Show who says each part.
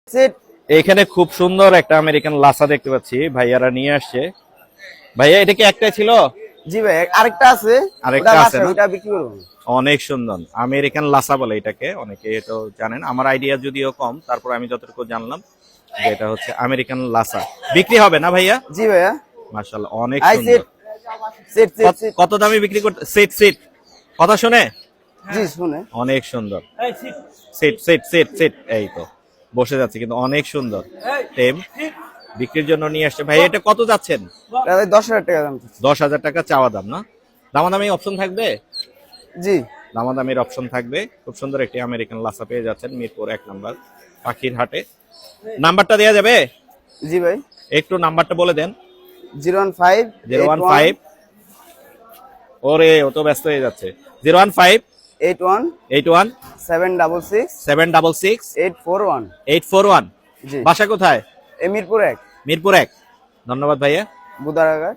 Speaker 1: Set.
Speaker 2: এখানে খুব সুন্দর একটা আমেরিকান লাসা দেখতে পাচ্ছি, ভাইয়ারা নিয়ে আসছে। ভাইয়া এটা কি একটাই ছিল?
Speaker 1: জি ভাই, আরেকটা আছে।
Speaker 2: আরেকটা আছে না?
Speaker 1: ওটা বিক্রি করব।
Speaker 2: অনেক সুন্দর আমেরিকান লাসা বলে এটাকে, অনেকে তো জানেন, আমার আইডিয়া যদিও কম, তারপর আমি যতটুকু জানলাম যে এটা হচ্ছে আমেরিকান লাসা। বিক্রি হবে না ভাইয়া?
Speaker 1: জি ভাইয়া।
Speaker 2: মাশাআল্লাহ অনেক
Speaker 1: আই
Speaker 2: সুন্দর।
Speaker 1: Set set set set.
Speaker 2: কত দামে বিক্রি করতে? সিট সিট কথা শুনে
Speaker 1: জি শুনে।
Speaker 2: অনেক সুন্দর। সিট সিট সিট সিট, এই তো বসে যাচ্ছে, কিন্তু অনেক সুন্দর টেম বিক্রির জন্য নিয়ে আসছে। ভাই এটা কত যাচ্ছেন?
Speaker 1: এটা ভাই 10,000 টাকা দাম।
Speaker 2: 10,000 টাকা চাওয়া দাম না? দামাদামি অপশন থাকবে?
Speaker 1: জি।
Speaker 2: দামাদামির অপশন থাকবে। খুব সুন্দর একটি আমেরিকান লাসা পেয়ে যাচ্ছেন মিরপুর 1 নম্বর পাখির হাটে। নাম্বারটা দেওয়া যাবে?
Speaker 1: জি ভাই।
Speaker 2: একটু নাম্বারটা বলে দেন।
Speaker 1: 015
Speaker 2: 015, ওরে ও তো ব্যস্ত হয়ে যাচ্ছে। 015
Speaker 1: 81
Speaker 2: 81
Speaker 1: 766
Speaker 2: 766
Speaker 1: 841।
Speaker 2: 841।
Speaker 1: জি।
Speaker 2: বাসা কোথায়?
Speaker 1: মিরপুর 1,
Speaker 2: মিরপুর 1। ধন্যবাদ ভাইয়া।
Speaker 1: বুদারাঘাট।